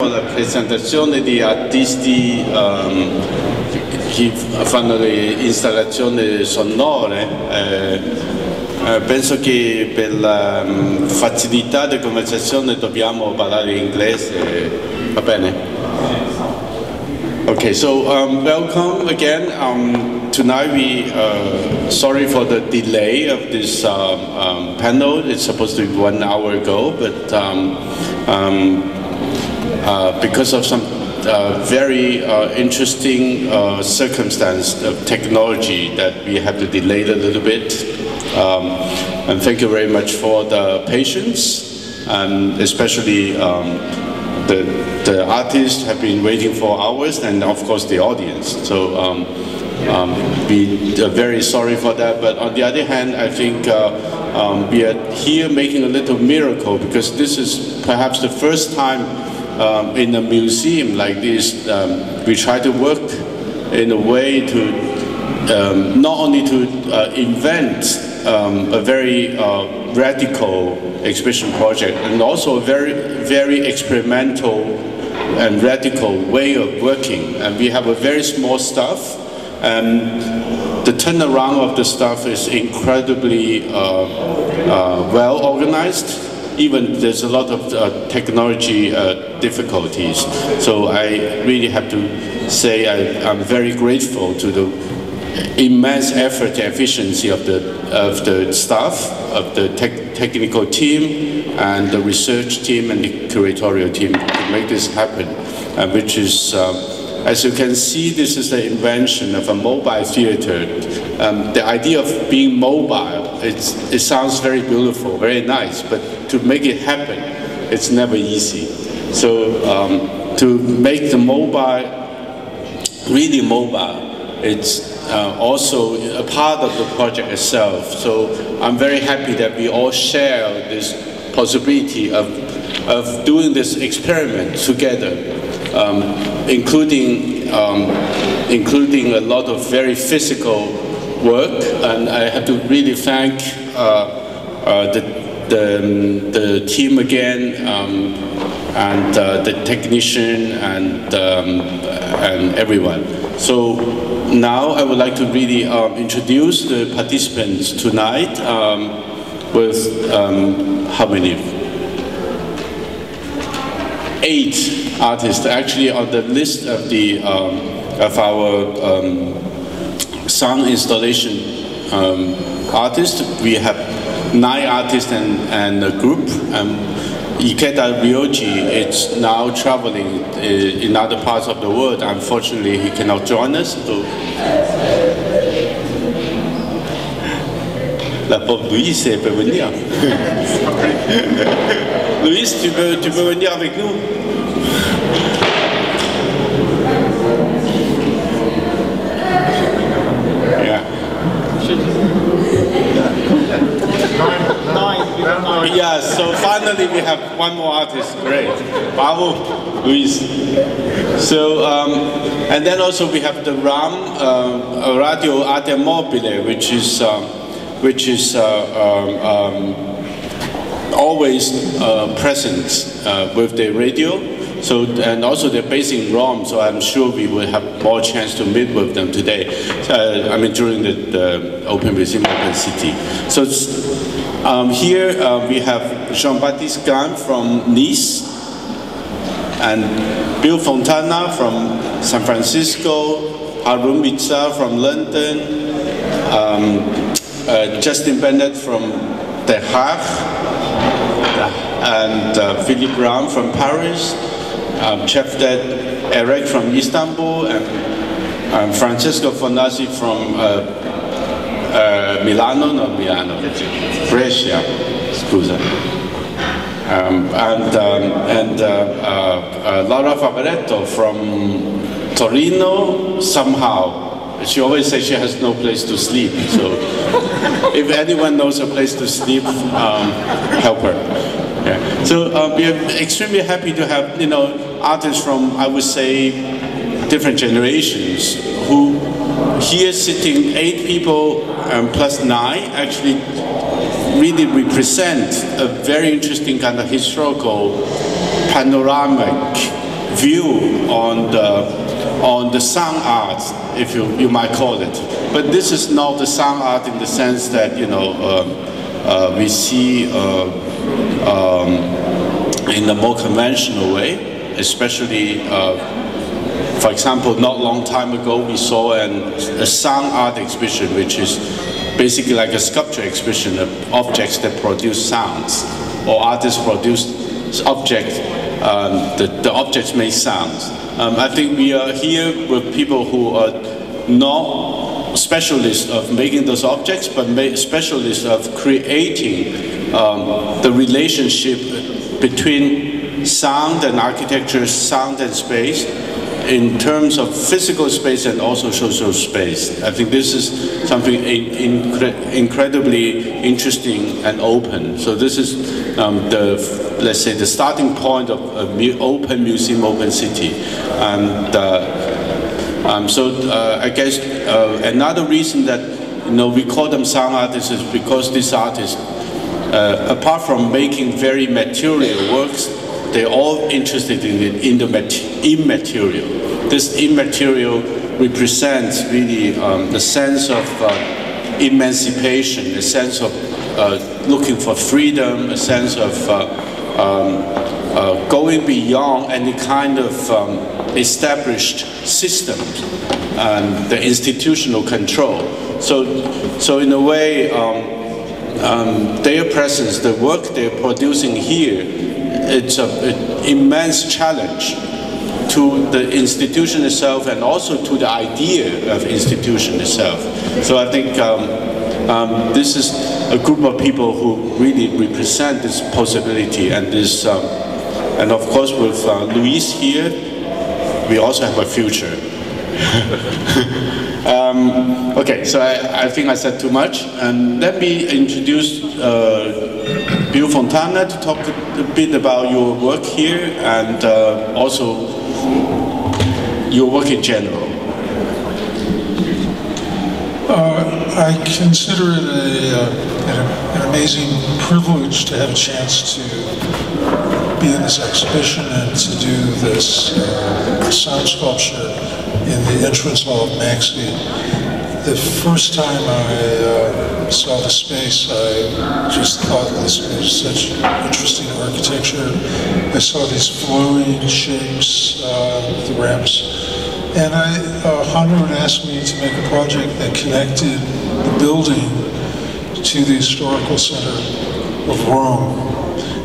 La presentazione di artisti che fanno le installazioni sonore, penso che per la facilità di conversazione dobbiamo parlare in inglese, va bene? Okay, so welcome again. Tonight sorry for the delay of this panel. It's supposed to be 1 hour ago, but because of some very interesting circumstance of technology that we have to delay it a little bit. And thank you very much for the patience, and especially the artists have been waiting for hours, and of course the audience. So we are very sorry for that, but on the other hand, I think we are here making a little miracle, because this is perhaps the first time in a museum like this, we try to work in a way to not only to invent a very radical exhibition project, and also a very experimental and radical way of working. And we have a very small staff, and the turnaround of the staff is incredibly well organized. Even there's a lot of technology difficulties. So I really have to say I'm very grateful to the immense effort and efficiency of the staff, of the technical team, and the research team and the curatorial team to make this happen, which is, as you can see, this is the invention of a mobile theater. The idea of being mobile, it sounds very beautiful, very nice, but to make it happen, it's never easy. So to make the mobile really mobile, it's also a part of the project itself. So I'm very happy that we all share this possibility of doing this experiment together, including a lot of very physical work. And I have to really thank the team again, and the technician and everyone. So now I would like to really introduce the participants tonight with how many? 8 artists actually on the list of the of our sound installation artists. We have 9 artists and a group. Ikeda Ryoji is now traveling in other parts of the world. Unfortunately, he cannot join us. So la pauvre Louise, elle peut venir. Louise, tu peux venir avec nous? Yeah. Yeah, so finally we have one more artist. Great. Bravo, Luis. So, and then also we have the Rahm Radio Arte Mobile, which is always present with the radio. So, and also they're based in Rome, so I'm sure we will have more chance to meet with them today. I mean, during the Open Museum, Open City. So here we have Jean-Baptiste Ganne from Nice, and Bill Fontana from San Francisco, Harun Mitza from London, Justin Bennett from The Hague, and Philippe Rahm from Paris, Chef Eric from Istanbul, and Francesco Fonassi from Milano, Brescia, scusa. And Lara Favaretto from Torino, somehow. She always says she has no place to sleep, so if anyone knows a place to sleep, help her. Yeah. So we are extremely happy to have, you know, artists from, I would say, different generations, who here sitting 8 people plus 9 actually really represent a very interesting kind of historical panoramic view on the sound art, if you might call it. But this is not the sound art in the sense that, you know, we see in a more conventional way, especially, for example, not long time ago we saw a sound art exhibition, which is basically like a sculpture exhibition of objects that produce sounds, or artists produce objects, the objects make sounds. I think we are here with people who are not specialists of making those objects, but specialists of creating the relationship between sound and architecture, sound and space, in terms of physical space and also social space. I think this is something incredibly interesting and open. So this is let's say, the starting point of open museum, open city. And I guess another reason that, you know, we call them sound artists is because these artists, apart from making very material works, they're all interested in the immaterial. This immaterial represents really the sense of emancipation, a sense of looking for freedom, a sense of going beyond any kind of established systems and the institutional control. So in a way, their presence, the work they're producing here, it's an immense challenge to the institution itself and also to the idea of institution itself. So I think this is a group of people who really represent this possibility and this, and of course with Luis here, we also have a future. Okay, so I think I said too much, and let me introduce Fontana to talk a bit about your work here and also your work in general. I consider it an amazing privilege to have a chance to be in this exhibition and to do this sound sculpture in the entrance hall of MAXXI. The first time I saw the space, I just thought this was such interesting architecture. I saw these flowing shapes, the ramps. And Hanru had asked me to make a project that connected the building to the historical center of Rome.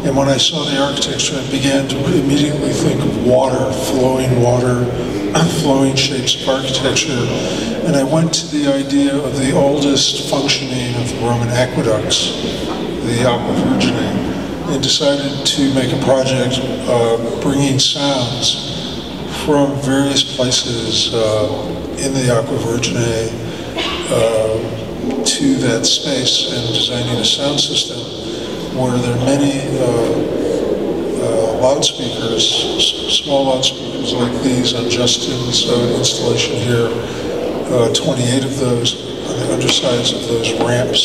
And when I saw the architecture, I began to immediately think of water, flowing shapes of architecture. And I went to the idea of the oldest functioning of the Roman aqueducts, the Aqua Virgine, and decided to make a project bringing sounds from various places in the Aqua Virgine to that space, and designing a sound system where there are many loudspeakers, small loudspeakers like these on Justin's installation here, 28 of those on the undersides of those ramps,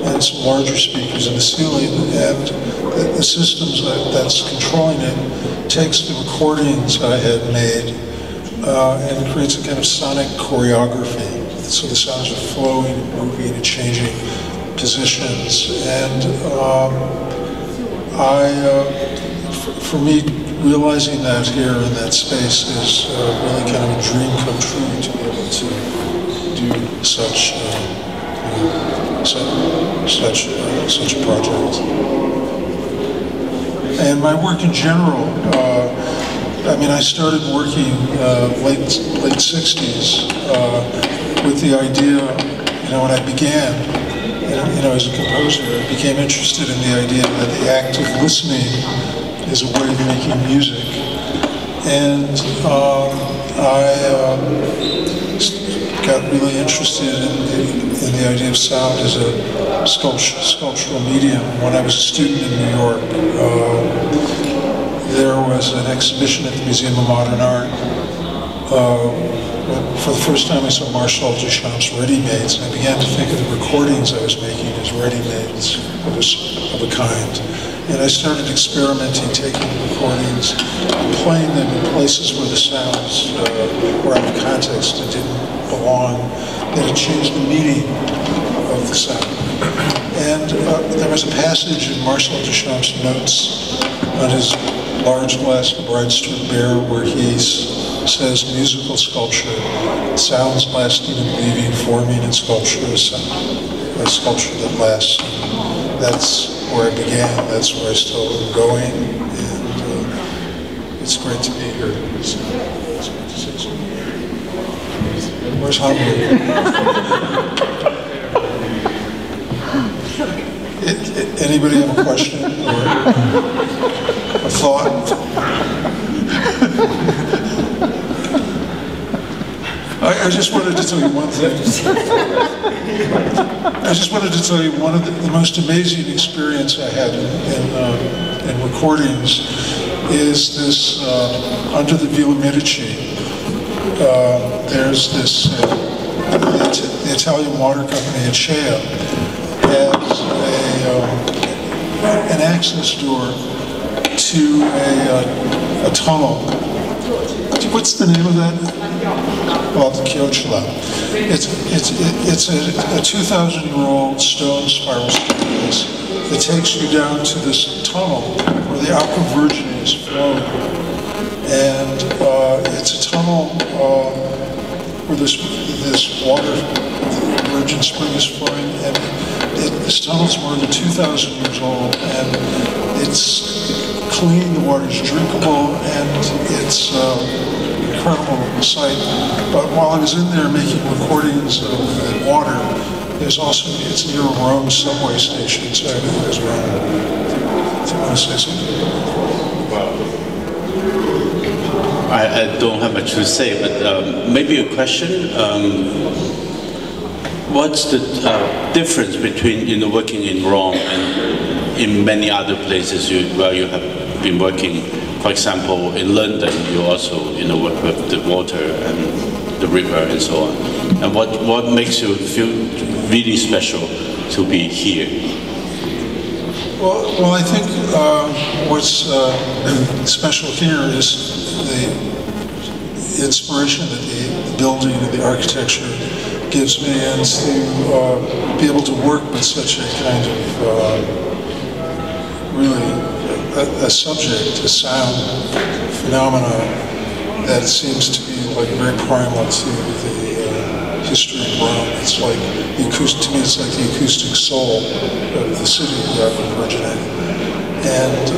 and some larger speakers in the ceiling. And the systems that's controlling it takes the recordings I had made and creates a kind of sonic choreography. So the sounds are flowing, moving, and changing positions. And for me, realizing that here in that space is really kind of a dream come true to be able to do such a project. And my work in general, I mean, I started working late 60s with the idea, you know, when I began, you know, as a composer, I became interested in the idea that the act of listening is a way of making music. And I got really interested in the idea of sound as a sculptural medium. When I was a student in New York, there was an exhibition at the Museum of Modern Art. For the first time I saw Marcel Duchamp's ready-mades, and I began to think of the recordings I was making as ready-mades of a kind. And I started experimenting, taking recordings, and playing them in places where the sounds were out of context and didn't belong, that it changed the meaning of the sound. And there was a passage in Marcel Duchamp's notes on his large glass Bride Street Bear where he says musical sculpture, sounds lasting and leaving, forming in sculpture, a sculpture that lasts. That's where I began, that's where I still am going, and it's great to be here. So, where's Hanru? Anybody have a question or a thought? I just wanted to tell you one thing. I just wanted to tell you one of the most amazing experience I had in recordings is this under the Villa Medici. There's this the Italian water company at Shea has an access door to a tunnel. What's the name of that? Well, the Chiocciola. It's a 2,000-year-old stone spiral staircase that takes you down to this tunnel where the Aqua Virgine is flowing. And it's a tunnel where this water, the Virgin Spring is flowing, and this tunnel's more than 2,000 years old, and it's clean, the water's drinkable, and it's incredible sight. But while I was in there making recordings of the water, there's also, it's near Rome subway station, so I know it was Rome. Do you want to say something? Well, I don't have much to say, but maybe a question. What's the difference between working in Rome and in many other places where you have been working? For example, in London, you also work with the water and the river and so on. And what makes you feel really special to be here? Well, I think what's special here is the inspiration that the building and the architecture gives me, and to be able to work with such a kind of really a subject, a sound phenomenon that seems to be like very primal to the history of Rome. It's like the acoustic, to me, it's like the acoustic soul of the city of the Aqua Virgine. And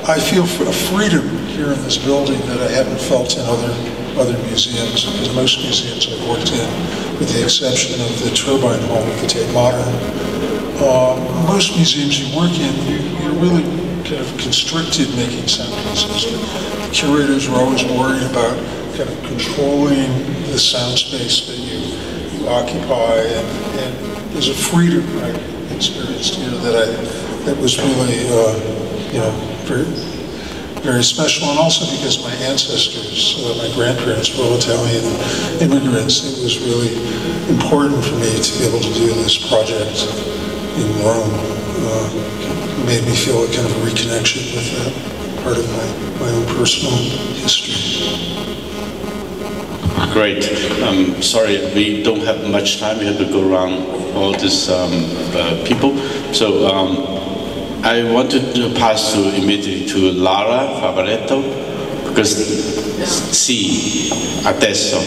I feel a freedom here in this building that I haven't felt in other museums, because most museums I've worked in, with the exception of the Turbine Hall at the Tate Modern, most museums you work in, you're really kind of constricted making sound pieces. The curators are always worried about kind of controlling the sound space that you occupy, and there's a freedom I experienced here that was really, very special, and also because my ancestors, my grandparents were all Italian immigrants, it was really important for me to be able to do this project in Rome. It made me feel a kind of a reconnection with that part of my own personal history. Great. Sorry, we don't have much time. We have to go around all these people. So I wanted to pass immediately to Lara, Favaretto, because adesso.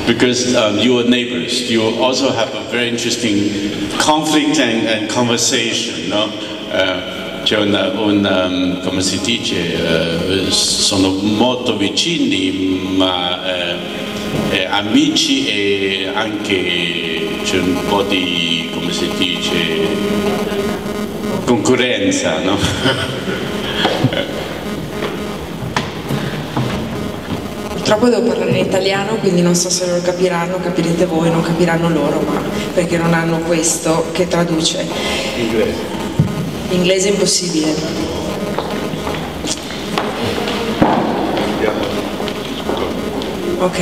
Because you are neighbors. You also have a very interesting conflict and conversation, no? C'è come si dice, sono molto vicini, ma amici, e anche c'è un po' di, come si dice, concorrenza, no? Purtroppo devo parlare in italiano, quindi non so se loro capiranno, capirete voi, non capiranno loro, ma perché non hanno questo che traduce. Inglese. Inglese è impossibile. Ok.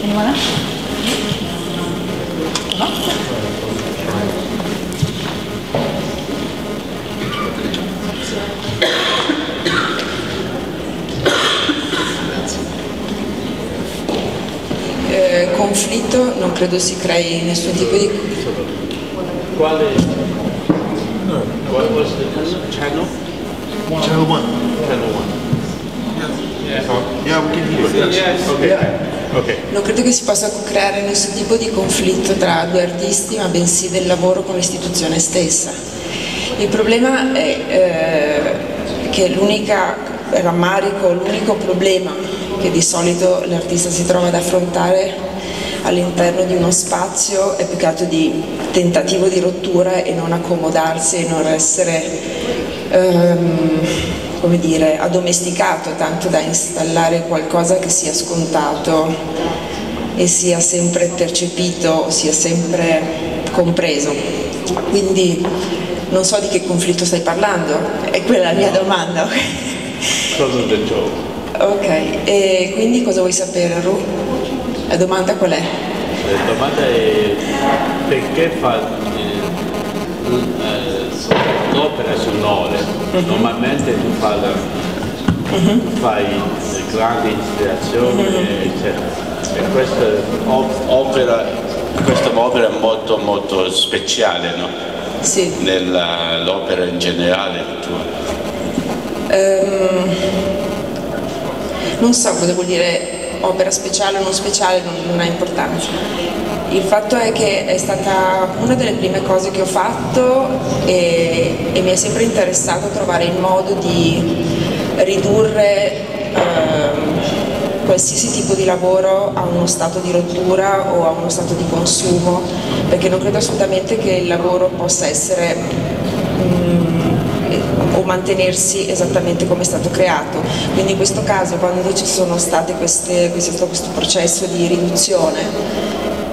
Anyone else? Conflitto non credo si crei nessun tipo di... Quale? What was the channel? Channel 1. Channel 1. Yeah, we can hear you. Yes. Okay. Okay. Non credo che si possa creare nessun tipo di conflitto tra due artisti, ma bensì del lavoro con l'istituzione stessa. Il problema è che l'unico problema che di solito l'artista si trova ad affrontare all'interno di uno spazio è più che altro di tentativo di rottura e non accomodarsi e non essere come dire, addomesticato tanto da installare qualcosa che sia scontato e sia sempre percepito, sia sempre compreso. Quindi non so di che conflitto stai parlando, è quella la mia domanda. Solo del gioco. Ok, e quindi cosa vuoi sapere, Ru? La domanda qual è? La domanda è perché fa l'opera sonore? Normalmente tu fai grandi ispirazioni, eccetera. E questa opera è molto molto speciale, no? Sì. Nell'opera in generale tua. Non so cosa vuol dire opera speciale o non speciale, non ha importanza. Il fatto è che è stata una delle prime cose che ho fatto e mi è sempre interessato trovare il modo di ridurre qualsiasi tipo di lavoro a uno stato di rottura o a uno stato di consumo, perché non credo assolutamente che il lavoro possa essere o mantenersi esattamente come è stato creato. Quindi in questo caso, quando ci sono state questo processo di riduzione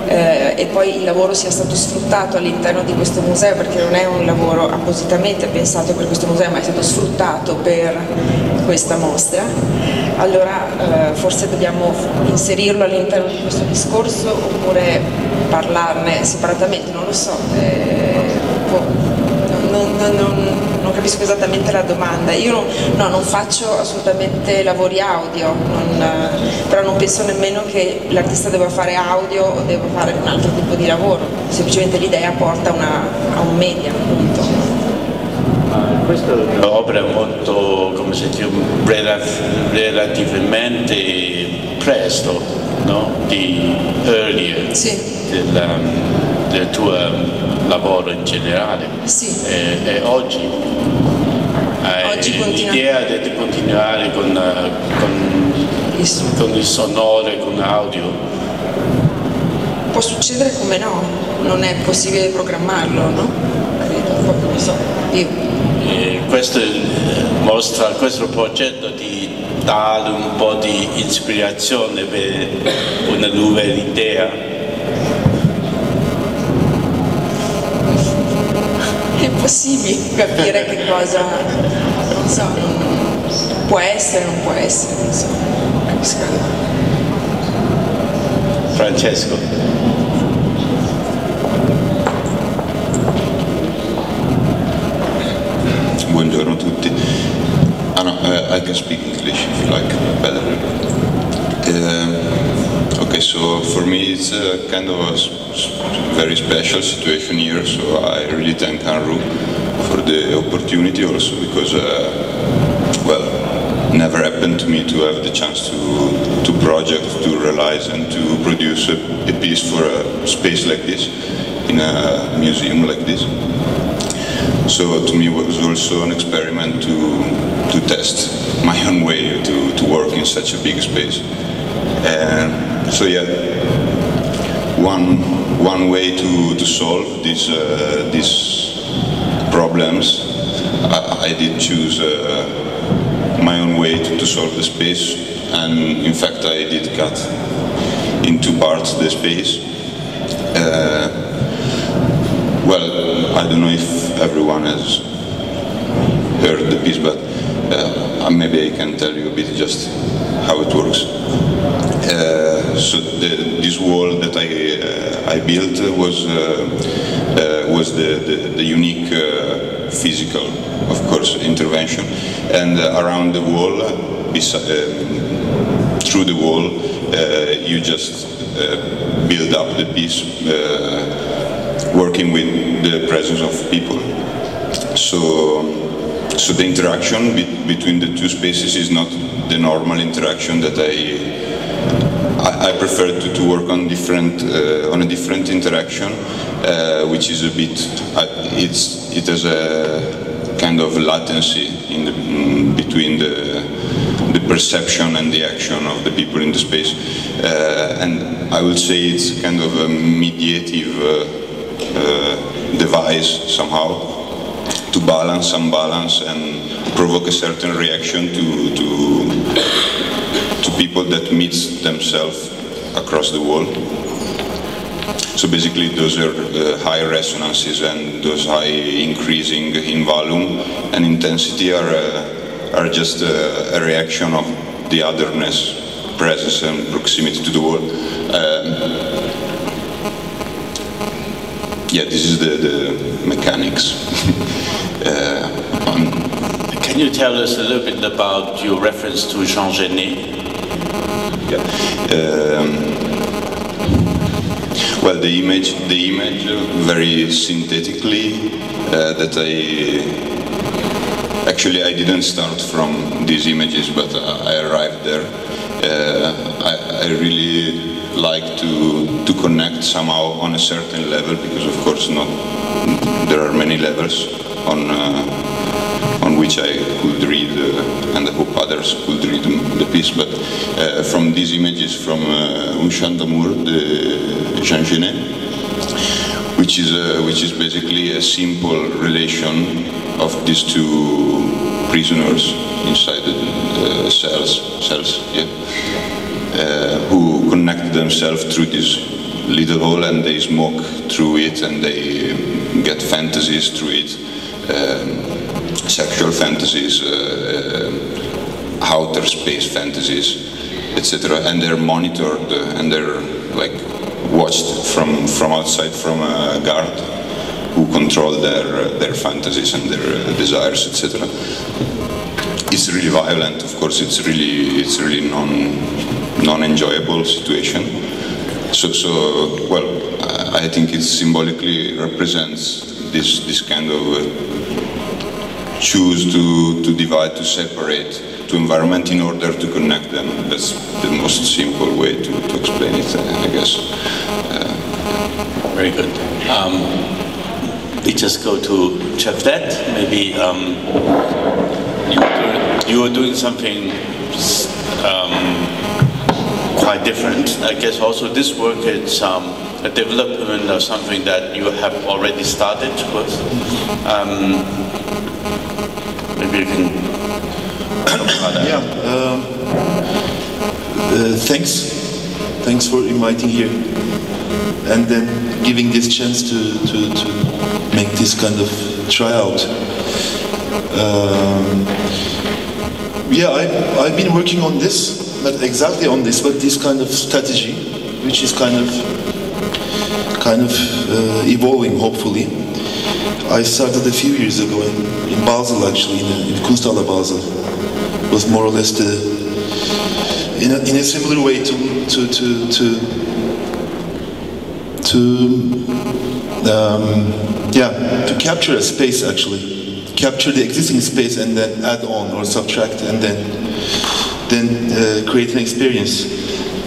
e poi il lavoro sia stato sfruttato all'interno di questo museo, perché non è un lavoro appositamente pensato per questo museo, ma è stato sfruttato per questa mostra, allora forse dobbiamo inserirlo all'interno di questo discorso oppure parlarne separatamente, non lo so. Non capisco esattamente la domanda. Io non faccio assolutamente lavori audio, però non penso nemmeno che l'artista debba fare audio o debba fare un altro tipo di lavoro, semplicemente l'idea porta a un media, appunto. Questa è un'opera molto, come si dice, relativamente presto, no? Di earlier, sì. del tuo lavoro in generale. Sì. E oggi hai l'idea di continuare con il sonore, con l'audio? Può succedere, come no, non è possibile programmarlo, no? Credo, proprio non so. Questo progetto ti dà un po' di ispirazione per una nuova idea. È impossibile capire che cosa, non so, può essere, non può essere, non so, non capisco. Francesco. Buongiorno a tutti. I can speak English if you like, better. Okay, so for me it's kind of a very special situation here, so I really thank Hanru for the opportunity, also because, well, never happened to me to have the chance to project, to realize and to produce a piece for a space like this, in a museum like this. So to me it was also an experiment to test my own way to work in such a big space. So yeah, one way to solve these problems, I did choose my own way to solve the space and in fact I did cut in two parts the space. Well, I don't know if everyone has heard the piece, but maybe I can tell you a bit just how it works. So this wall that I built was the unique physical, of course, intervention, and around the wall, through the wall, you just build up the piece, working with the presence of people. So the interaction between the two spaces is not the normal interaction that I prefer to work on a different interaction, which is a bit, it has a kind of latency between the perception and the action of the people in the space, and I would say it's kind of a mediative device somehow to balance, unbalance, and provoke a certain reaction to people that meet themselves across the wall. So basically those are high resonances, and those high increasing in volume and intensity are just a reaction of the otherness, presence and proximity to the wall. Yeah, this is the mechanics. Can you tell us a little bit about your reference to Jean Genet? Yeah. Well, the image very synthetically that I didn't start from these images, but I arrived there. I really like to connect somehow on a certain level, because of course there are many levels on which I could read, and I hope others could read the piece. But from these images from Un Chant d'amour de Jean Genet, which is basically a simple relation of these two prisoners inside the cells, yeah, who connect themselves through this little hole, and they smoke through it, and they get fantasies through it, sexual fantasies, outer space fantasies, etc. And they're monitored, and they're like watched from outside, from a guard who control their fantasies and their desires, etc. It's really violent, of course. It's really non-enjoyable situation. So well, I think it symbolically represents this kind of choose to divide, to separate, to environment in order to connect them. That's the most simple way to explain it, I guess. Very good. We just go to Chapter. Maybe you were doing something quite different. I guess also this work is a development of something that you have already started with. Maybe you can talk about that. Yeah. Thanks for inviting here, and then giving this chance to make this kind of tryout. Yeah, I've been working on this, not exactly on this, but this kind of strategy, which is kind of evolving, hopefully. I started a few years ago in Basel, actually, in Kunsthalle Basel. It was more or less in a similar way to capture a space, actually, capture the existing space and then add on or subtract, and then create an experience.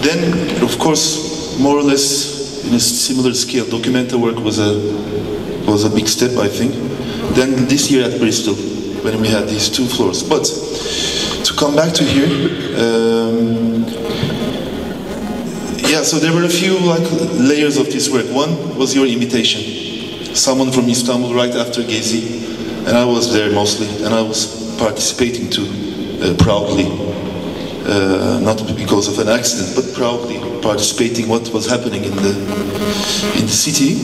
Then, of course, more or less in a similar scale, documenta work was a big step, I think. Then this year at Bristol, when we had these 2 floors. But to come back to here, yeah, so there were a few layers of this work. One was your invitation. Someone from Istanbul right after Gezi, and I was there mostly, and I was participating too, proudly. not because of an accident, but proudly participating what was happening in the city.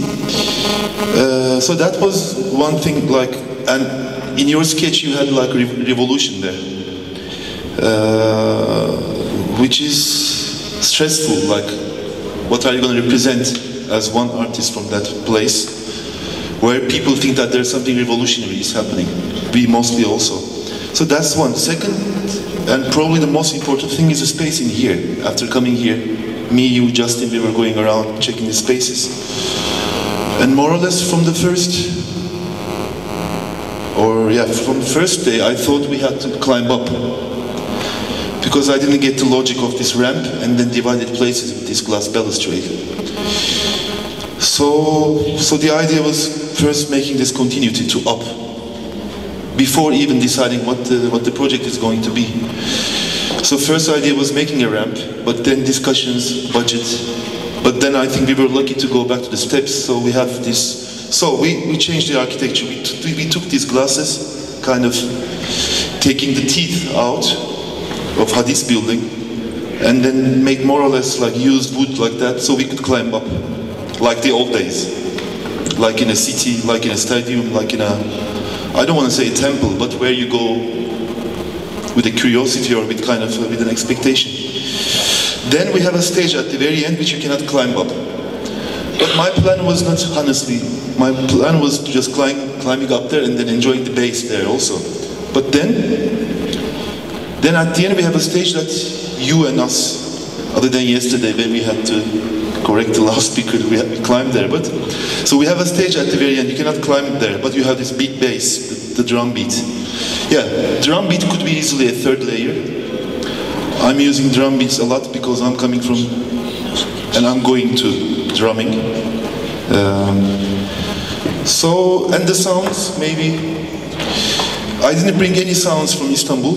So that was one thing, like, and in your sketch you had like revolution there, which is stressful. Like, what are you going to represent as one artist from that place, where people think that there's something revolutionary is happening? We mostly also. So that's one. Second, and probably the most important thing, is the space in here. After coming here, me, you, Justin, we were going around checking the spaces. And more or less from the first, from the first day, I thought we had to climb up. Because I didn't get the logic of this ramp and then divided places with this glass balustrade. So the idea was first making this continuity to up, before even deciding what the project is going to be. So first idea was making a ramp, but then discussions, budget. But then I think we were lucky to go back to the steps, so we have this. So we changed the architecture. We took these glasses, kind of taking the teeth out of Hadis building, and then make more or less like used wood like that, so we could climb up, like the old days, like in a city, like in a stadium, like in a, I don't want to say a temple, but where you go with a curiosity or with kind of with an expectation. Then we have a stage at the very end which you cannot climb up. But my plan was not, honestly, my plan was to just climbing up there and then enjoying the base there also. But then at the end we have a stage that you and us, other than yesterday when we had to correct the loudspeaker, we climbed there. But so we have a stage at the very end. You cannot climb there, but you have this big bass, the drum beat. Yeah, drum beat could be easily a third layer. I'm using drum beats a lot because I'm coming from, and I'm going to drumming. And the sounds, maybe. I didn't bring any sounds from Istanbul.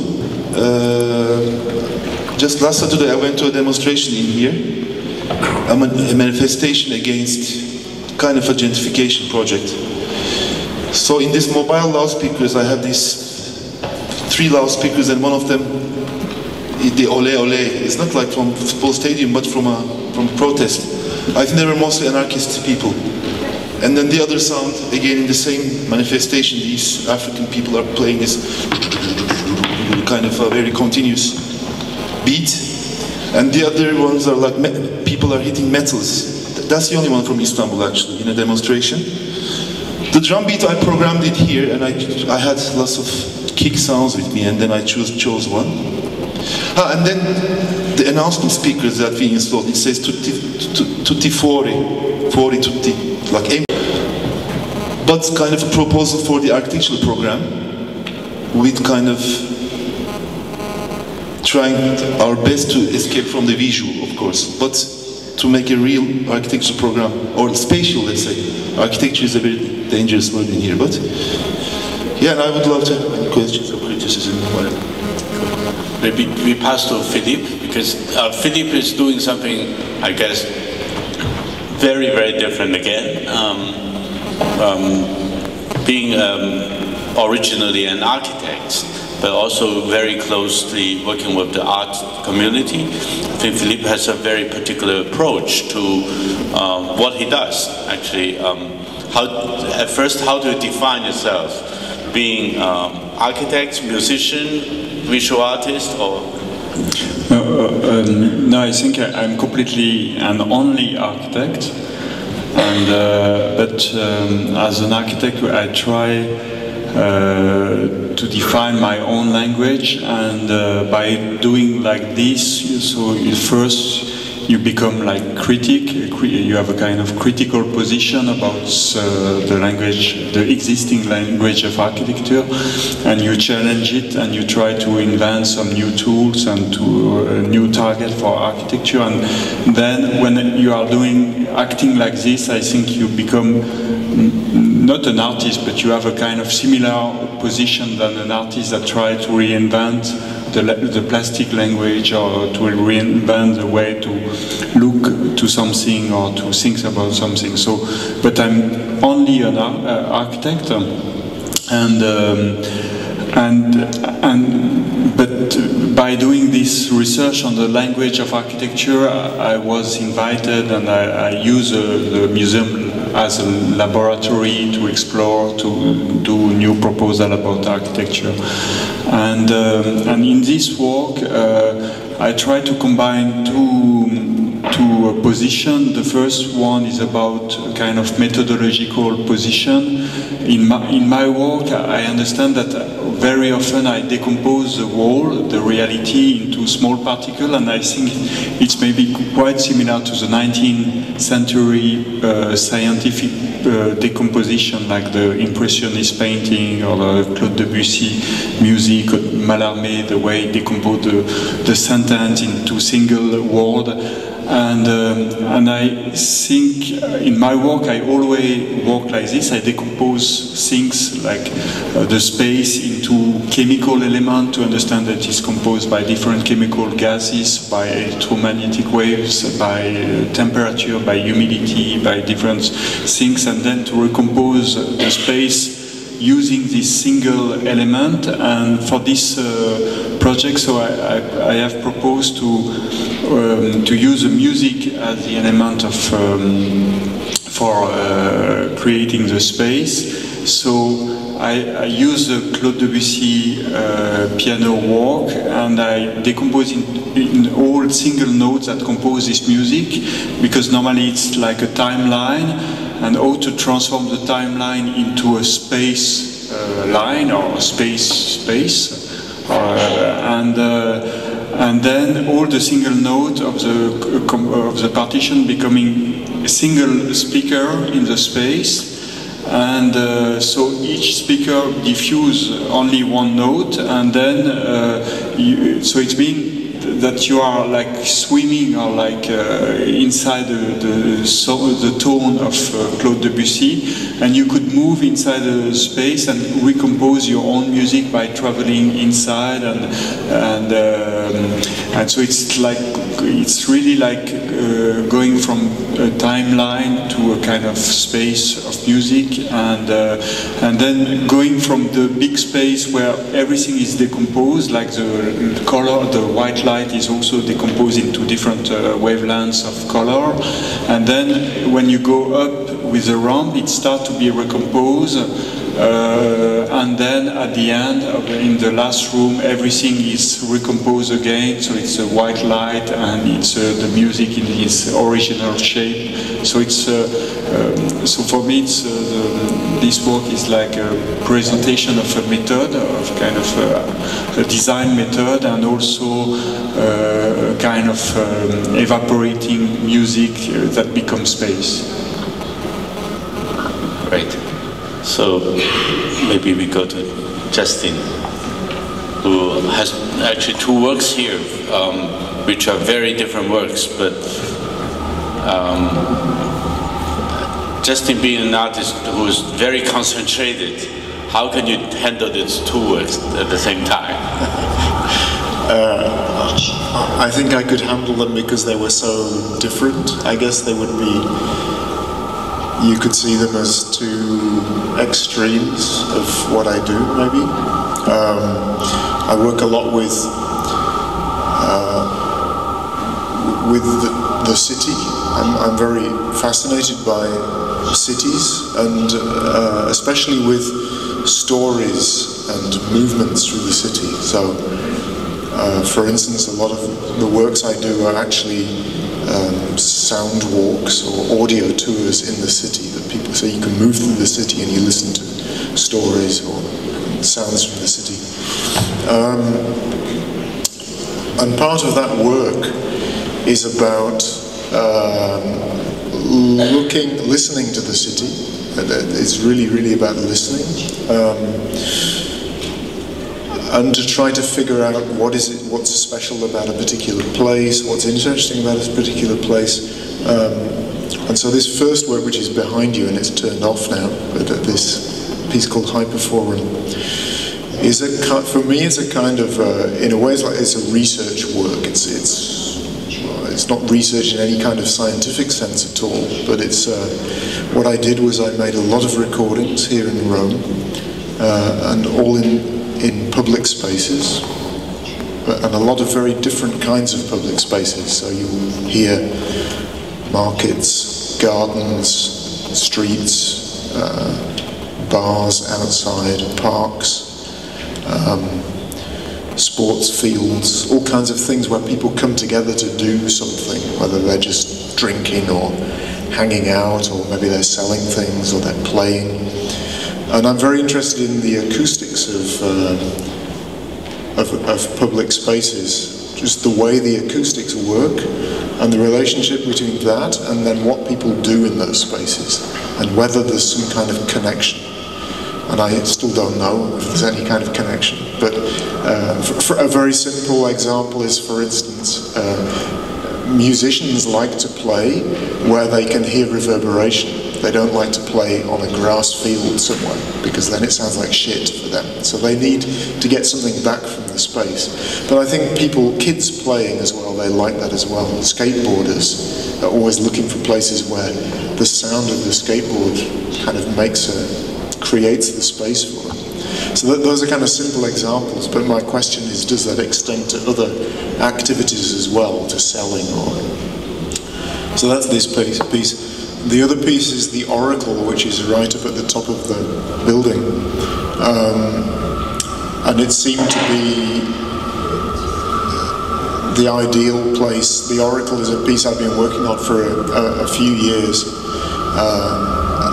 Just last Saturday I went to a demonstration in here, a manifestation against kind of a gentrification project. So in these mobile loudspeakers I have these 3 loudspeakers, and one of them, the ole ole, it's not like from football stadium but from protest. I think they were mostly anarchist people. And then the other sound, again in the same manifestation, these African people are playing this kind of a very continuous beat. And the other ones are like, people are hitting metals. That's the only one from Istanbul actually, in a demonstration. The drum beat, I programmed it here, and I had lots of kick sounds with me, and then I chose one. And then the announcement speakers that we installed, it says tutti fuori tutti, like aim. But kind of a proposal for the architectural program, with kind of trying our best to escape from the visual, of course, but to make a real architectural program, or spatial, let's say. Architecture is a very dangerous word in here, but yeah, and I would love to have any questions or criticism, whatever. Maybe we pass to Philippe, because Philippe is doing something, I guess, very, very different again. Being originally an architect, but also very closely working with the art community. I think Philippe has a very particular approach to what he does, actually. At first, how to define yourself? Being architect, musician, visual artist, or? No, I think I'm completely and only architect. And but as an architect, I try to define my own language, and by doing like this, so first you become like critic. You have a kind of critical position about the language, the existing language of architecture, and you challenge it, and you try to invent some new tools and to a new target for architecture. And then when you are acting like this, I think you become not an artist, but you have a kind of similar position than an artist that try to reinvent the plastic language, or to reinvent the way to look to something or to think about something. So, but I'm only an architect, but by doing this research on the language of architecture, I was invited, and I use the museum as a laboratory to explore, to do new proposal about architecture. And in this work, I try to combine two positions. The first one is about a kind of methodological position. In my work, I understand that very often I decompose the world, the reality, into small particles, and I think it's maybe quite similar to the 19th century scientific decomposition, like the Impressionist painting or the Claude Debussy music, or Mallarmé, the way he decomposed the sentence into single word. And I think in my work I always work like this. I decompose things like the space into chemical element to understand that it's composed by different chemical gases, by electromagnetic waves, by temperature, by humidity, by different things, and then to recompose the space using this single element. And for this project, so I have proposed to use the music as the element of for creating the space. So I use the Claude Debussy piano work, and I decompose in all single notes that compose this music, because normally it's like a timeline, and how to transform the timeline into a space line or space, and then all the single note of the partition becoming a single speaker in the space, and so each speaker diffuse only one note, and then so it means that you are like swimming or like inside the tone of Claude Debussy, and you could move inside the space and recompose your own music by traveling inside, and so it's really like going from a timeline to a kind of space of music, and then going from the big space where everything is decomposed, like the color, the white light is also decomposed into different wavelengths of color, and then when you go up with the ramp, it starts to be recomposed, and then at the end, in the last room, everything is recomposed again, so it's a white light and it's the music in its original shape. So it's so for me, it's this work is like a presentation of a method, of kind of a design method, and also a kind of evaporating music that becomes space. Right. So maybe we go to Justin, who has actually two works here, which are very different works, but Justin being an artist who is very concentrated, how can you handle these two works at the same time? I think I could handle them because they were so different. I guess they would be, you could see them as two extremes of what I do, maybe. I work a lot with the city. I'm very fascinated by cities, and especially with stories and movements through the city. So, for instance, a lot of the works I do are actually sound walks or audio tours in the city that people, so you can move through the city and you listen to stories or sounds from the city. And part of that work is about listening to the city. It's really about listening. And to try to figure out what's special about a particular place, what's interesting about a particular place. And so this first work, which is behind you and it's turned off now, but this piece called Hyperforum, is for me it's a kind of, in a way it's a research work. It's not research in any kind of scientific sense at all, but it's, what I did was I made a lot of recordings here in Rome, and all in public spaces, and a lot of very different kinds of public spaces. So you'll hear markets, gardens, streets, bars outside, parks, sports fields, all kinds of things where people come together to do something, whether they're just drinking or hanging out, or maybe they're selling things or they're playing. And I'm very interested in the acoustics of public spaces, just the way the acoustics work and the relationship between that and then what people do in those spaces, and whether there's some kind of connection. And I still don't know if there's any kind of connection. But for a very simple example is, for instance, musicians like to play where they can hear reverberation. They don't like to play on a grass field somewhere, because then it sounds like shit for them. So they need to get something back from the space. But I think kids playing as well, they like that as well. Skateboarders are always looking for places where the sound of the skateboard kind of creates the space for them. So those are kind of simple examples, but my question is, does that extend to other activities as well, to selling or... So that's this piece. The other piece is the oracle, which is right up at the top of the building. And it seemed to be the ideal place. The oracle is a piece I've been working on for a few years.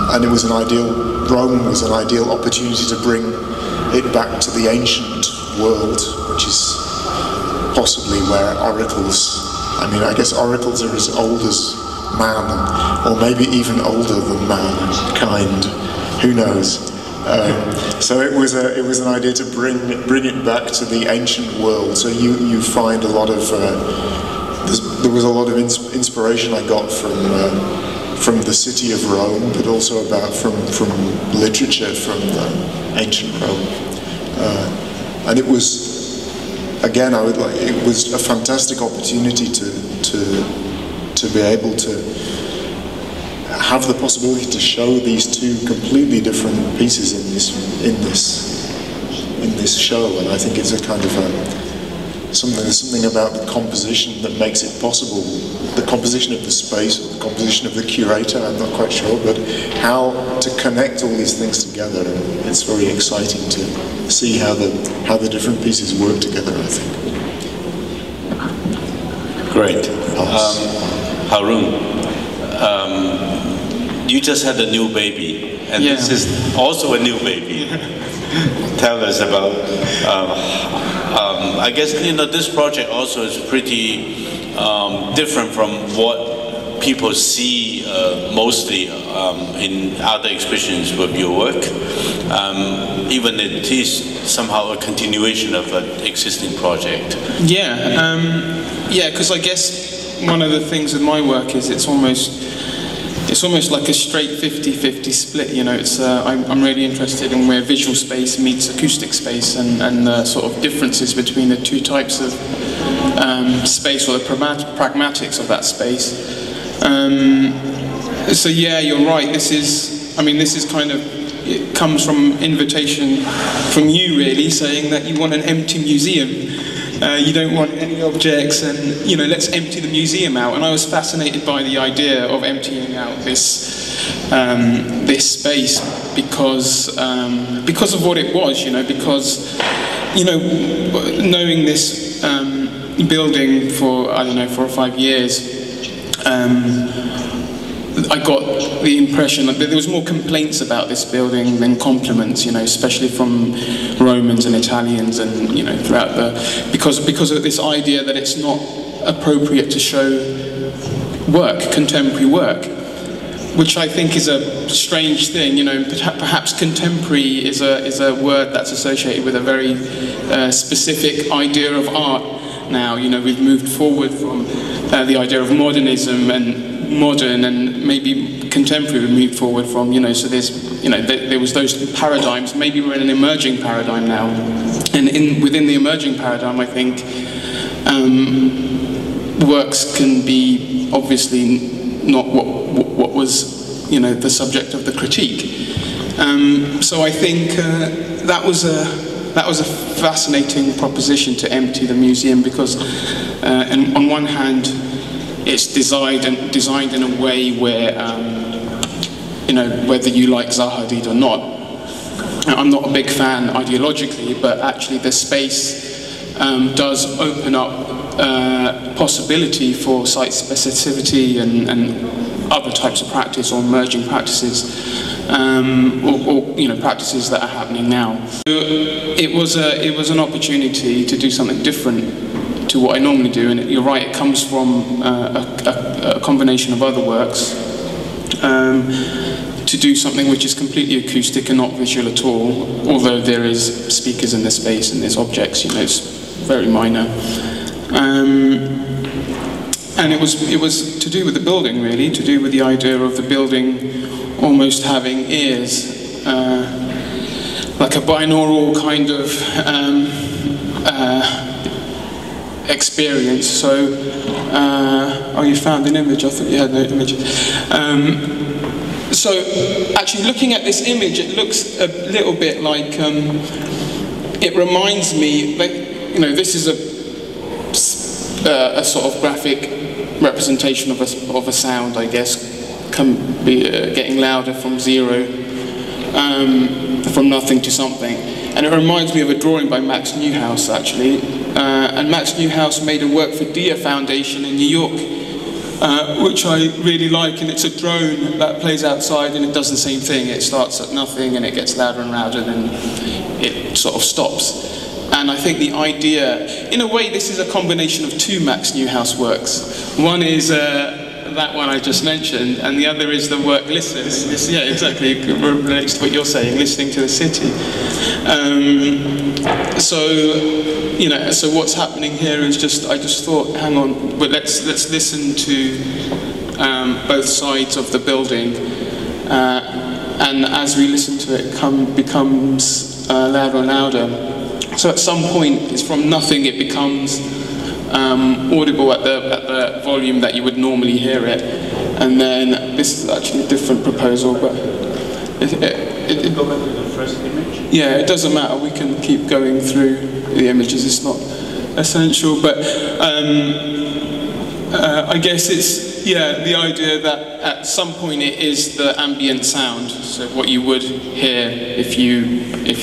And it was Rome was an ideal opportunity to bring it back to the ancient world, which is possibly where oracles, I guess oracles are as old as man, or maybe even older than mankind, who knows. So it was an idea to bring it back to the ancient world. So you find a lot of, there was a lot of inspiration I got from the city of Rome, but also from literature from ancient Rome. And it was, again, it was a fantastic opportunity to be able to have the possibility to show these two completely different pieces in this show. And I think it's a kind of there's something about the composition that makes it possible. The composition of the space, or the composition of the curator, I'm not quite sure, but how to connect all these things together. And it's very exciting to see how the different pieces work together, I think. Great. Harun, you just had a new baby, and this is also a new baby. Tell us about, I guess, this project also is pretty different from what people see mostly in other exhibitions with your work. Even it is somehow a continuation of an existing project. Yeah, because I guess one of the things with my work is it's almost like a straight 50-50 split. I'm really interested in where visual space meets acoustic space, and the sort of differences between the two types of space, or the pragmatics of that space. So yeah, you're right. This is kind of, it comes from invitation from you, really, saying that you want an empty museum. You don't want any objects, and let's empty the museum out. And I was fascinated by the idea of emptying out this space because of what it was. Because knowing this building for 4 or 5 years, I got the impression that there was more complaints about this building than compliments, especially from Romans and Italians, and throughout because of this idea that it's not appropriate to show contemporary work, which I think is a strange thing. Perhaps contemporary is a word that's associated with a very specific idea of art. Now, we've moved forward from the idea of modernism and modern, and maybe contemporary we moved forward from, so there's, there was those paradigms. Maybe we're in an emerging paradigm now, and within the emerging paradigm, I think works can be obviously not what was, the subject of the critique. So I think that was that was a fascinating proposition to empty the museum, because and on one hand it's designed in a way where you know, whether you like Zaha Hadid or not, I'm not a big fan ideologically, but actually the space does open up possibility for site specificity and other types of practice, or emerging practices, or you know, practices that are happening now. It was an opportunity to do something different to what I normally do, and you're right, it comes from a combination of other works. To do something which is completely acoustic and not visual at all, although there is speakers in the space and there's objects, you know, it's very minor. And it was to do with the building, really, to do with the idea of the building almost having ears, like a binaural kind of experience. So, oh, you found an image, I thought you had no image. So, actually looking at this image, it looks a little bit like, it reminds me, like, you know, this is a sort of graphic representation of a sound, I guess, getting louder from zero, from nothing to something. And it reminds me of a drawing by Max Neuhaus, actually. And Max Neuhaus made a work for Dia Foundation in New York, which I really like, and it's a drone that plays outside and it does the same thing. It starts at nothing and it gets louder and louder, then it sort of stops. And I think the idea, in a way, this is a combination of two Max Neuhaus works. One is that one I just mentioned, and the other is the work Listen. Yeah, exactly, it relates to what you're saying, listening to the city. So, you know, so what's happening here is just, I just thought, hang on, but let's listen to both sides of the building, and as we listen to it, becomes louder and louder. So at some point, it's from nothing, it becomes audible at the volume that you would normally hear it. And then, this is actually a different proposal, but go back to the first image? Yeah, it doesn't matter, we can keep going through the images, it's not essential, but I guess it's, yeah, the idea that at some point it is the ambient sound, so what you would hear if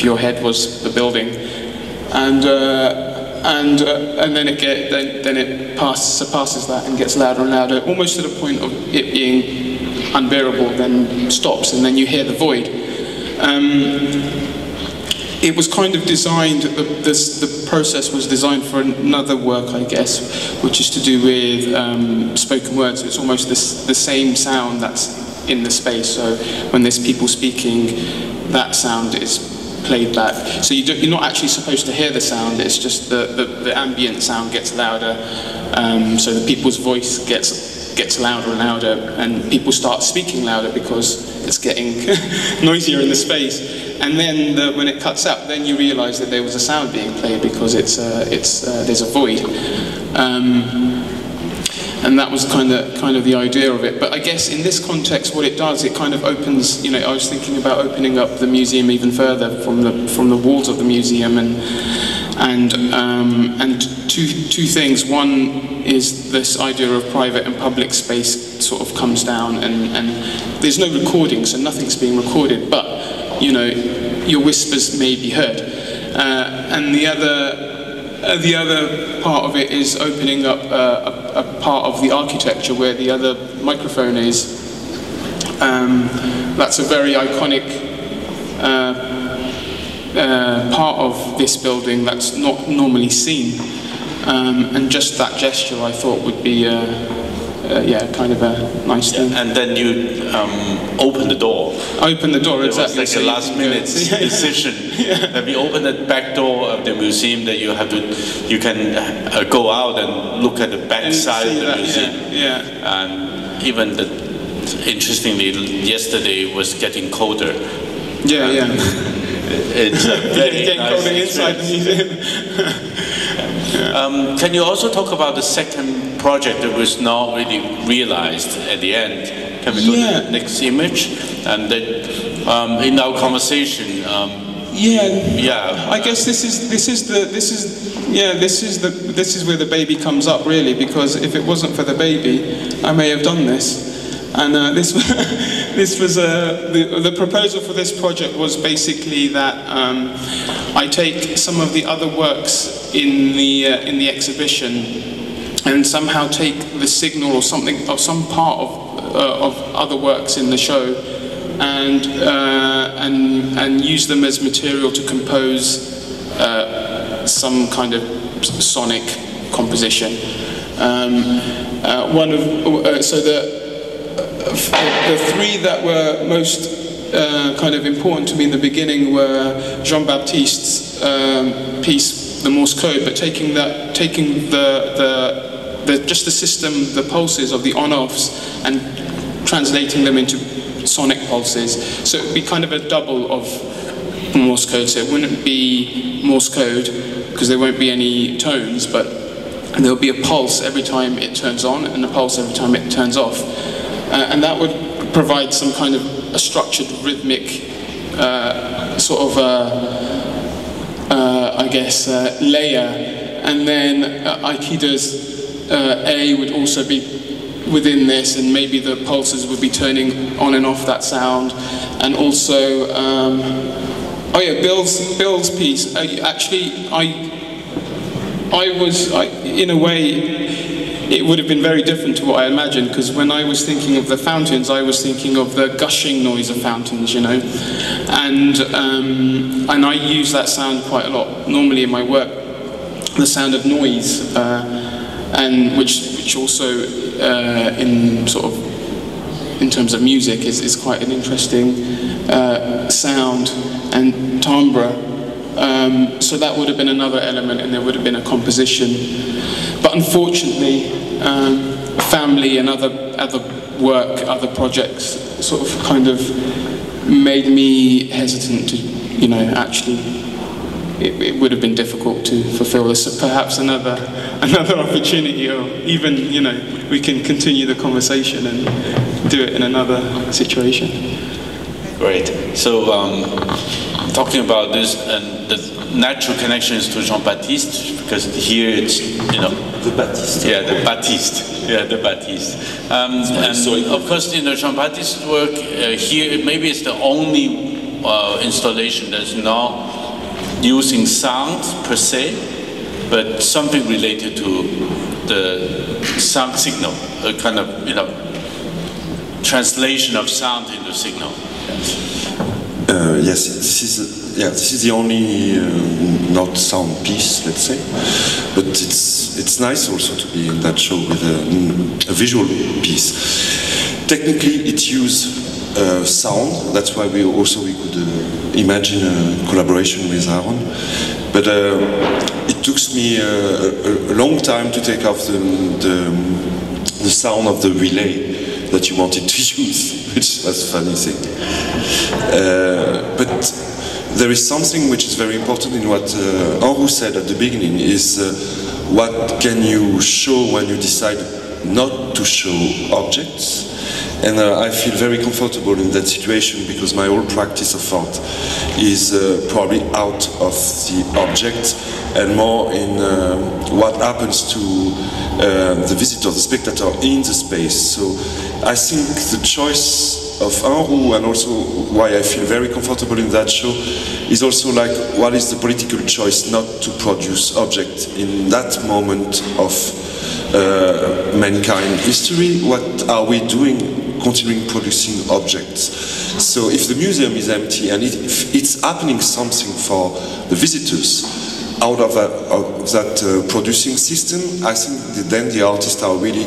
your head was the building. And then it surpasses that and gets louder and louder, almost to the point of it being unbearable, then stops, and then you hear the void. It was kind of designed, the process was designed for another work, I guess, which is to do with spoken words. It's almost the same sound that's in the space, so when there's people speaking, that sound is played back. So you're not actually supposed to hear the sound, it's just the ambient sound gets louder, so the people's voice gets louder and louder, and people start speaking louder because it's getting noisier in the space. And then when it cuts out, then you realise that there was a sound being played because there's a void. And that was kind of the idea of it. But I guess in this context, what it does, it kind of opens. You know, I was thinking about opening up the museum even further from the walls of the museum, and two things. One is this idea of private and public space sort of comes down, and there's no recording, so nothing's being recorded, but you know, your whispers may be heard. And the other part of it is opening up a part of the architecture where the other microphone is. That's a very iconic part of this building that's not normally seen. And just that gesture I thought would be yeah, kind of a nice thing. And then you open the door. Open the door, exactly. It was like a last minute decision. Yeah. That we open the back door of the museum, that you can go out and look at the back side of the museum. Yeah. And even interestingly, yesterday was getting colder. Yeah. It's a very getting nice colder inside the museum. Can you also talk about the second project that was not really realized at the end? Can we go to the next image? And then in our conversation, I guess this is where the baby comes up, really, because if it wasn't for the baby, I may have done this. And this was the proposal for this project was basically that I take some of the other works in the exhibition and somehow take the signal or something or some part of other works in the show and use them as material to compose some kind of sonic composition. The three that were most kind of important to me in the beginning were Jean-Baptiste's piece, the Morse code, but taking just the system, the pulses of the on-offs, and translating them into sonic pulses. So it would be kind of a double of Morse code. So it wouldn't be Morse code because there won't be any tones, but there'll be a pulse every time it turns on and a pulse every time it turns off. And that would provide some kind of a structured rhythmic sort of I guess layer, and then Aikido's A would also be within this, and maybe the pulses would be turning on and off that sound, and also Bill's piece. In a way, it would have been very different to what I imagined, because when I was thinking of the fountains, I was thinking of the gushing noise of fountains, you know, and I use that sound quite a lot normally in my work, the sound of noise, and which also in terms of music is quite an interesting sound and timbre. So that would have been another element, and there would have been a composition. But unfortunately, family and other work, other projects, sort of kind of made me hesitant to, you know, actually, it would have been difficult to fulfill this. So perhaps another opportunity, or even, you know, we can continue the conversation and do it in another situation. Great. So, talking about this and the natural connections to Jean-Baptiste, because here it's, you know, the Baptiste. Yeah, the Baptiste. Yeah, the Baptiste. And of course, in the Jean-Baptiste work, here maybe it's the only installation that's not using sound per se, but something related to the sound signal, a kind of, you know, translation of sound into signal. Yes, this is the only not sound piece, let's say, but it's nice also to be in that show with a visual piece. Technically, it uses sound. That's why we could imagine a collaboration with Rahm. But it took me a long time to take off the sound of the relay that you wanted to use, which was a funny thing. But there is something which is very important in what Hanru said at the beginning, is what can you show when you decide not to show objects. And I feel very comfortable in that situation, because my whole practice of art is probably out of the object and more in what happens to the visitor, the spectator in the space. So I think the choice of Hanru, and also why I feel very comfortable in that show, is also like, what is the political choice not to produce object in that moment of mankind history? What are we doing continuing producing objects? So if the museum is empty and if it's happening something for the visitors out of that producing system, I think then the artists are really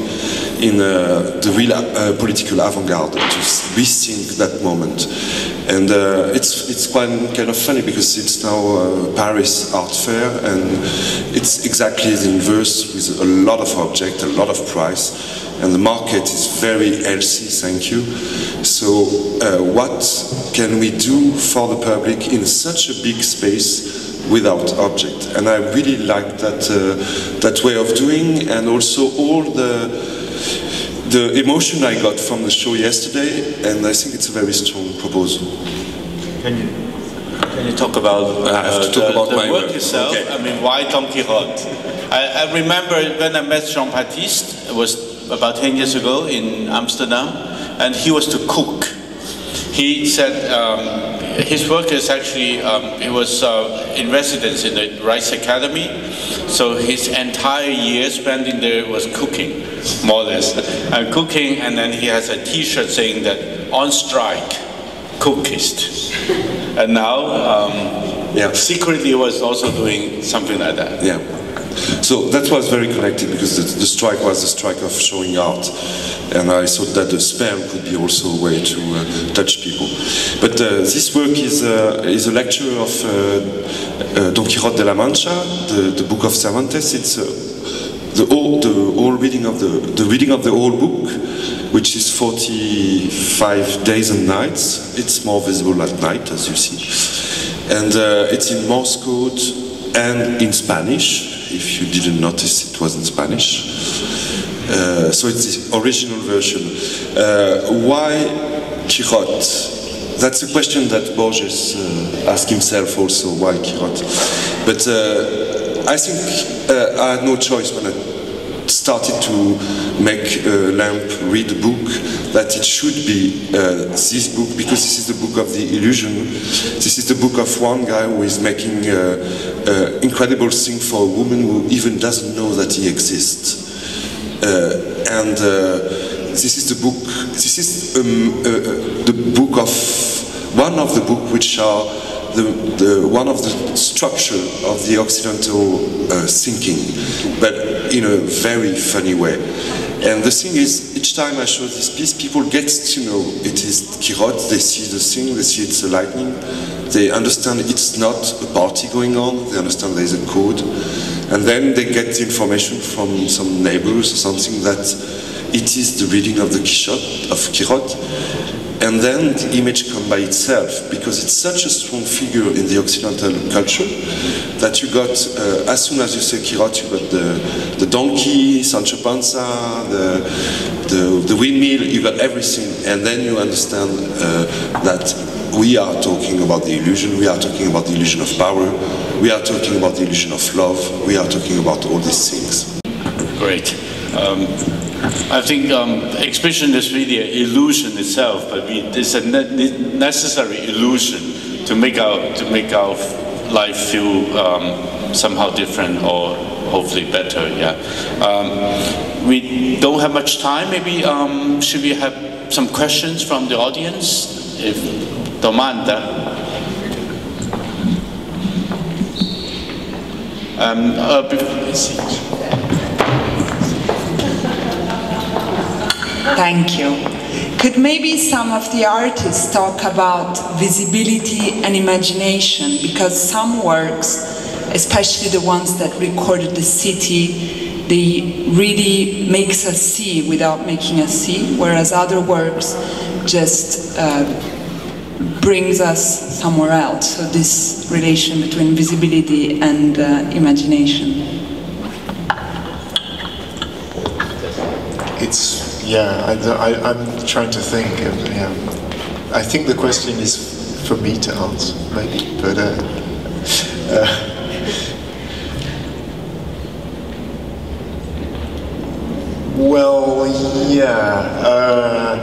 in the real political avant-garde to rethink that moment. And it's quite kind of funny, because it's now Paris Art Fair, and it's exactly the inverse, with a lot of object, a lot of price, and the market is very healthy, thank you. So what can we do for the public in such a big space without object? And I really like that way of doing, and also all the emotion I got from the show yesterday, and I think it's a very strong proposal. Can you? Can you talk about I have to talk about the my work work itself? Okay. I mean, why Don Quixote? I remember when I met Jean-Baptiste, it was about 10 years ago in Amsterdam, and he was to cook. He said his work is actually, he was in residence in the Rice Academy, so his entire year spending there was cooking, more or less. Cooking, and then he has a t-shirt saying that, on strike, cookist. And now, secretly he was also doing something like that. Yeah. So that was very connected because the strike was the strike of showing art, and I thought that the spam could be also a way to touch people. But this work is a lecture of Don Quixote de la Mancha, the book of Cervantes. It's the whole reading of the reading of the whole book, which is 45 days and nights. It's more visible at night, as you see, and it's in Morse code and in Spanish. If you didn't notice, it was in Spanish. So it's the original version. Why Quixote? That's a question that Borges asked himself also, why Quixote? But I think I had no choice when I started to make Lamp read the book, that it should be this book, because this is the book of the illusion. This is the book of one guy who is making incredible thing for a woman who even doesn't know that he exists. And this is the book. This is the book of one of the book which are one of the structure of the Occidental thinking, but in a very funny way. And the thing is, each time I show this piece, people get to know it is Quixote. They see the thing, they see it's a lightning. They understand it's not a party going on. They understand there is a code, and then they get the information from some neighbors or something that it is the reading of the Quixote. And then the image comes by itself, because it's such a strong figure in the Occidental culture that you got, as soon as you say Quixote, you got the donkey, Sancho Panza, the windmill, you got everything. And then you understand that we are talking about the illusion, we are talking about the illusion of power, we are talking about the illusion of love, we are talking about all these things. Great. I think expression is really an illusion itself, but it's a necessary illusion to make our life feel somehow different or hopefully better. Yeah. We don't have much time. Maybe should we have some questions from the audience? If domanda. Thank you. Could maybe some of the artists talk about visibility and imagination, because some works, especially the ones that recorded the city, they really makes us see without making us see, whereas other works just brings us somewhere else. So this relation between visibility and imagination. I'm trying to think. I think the question is for me to answer, maybe, but well, yeah.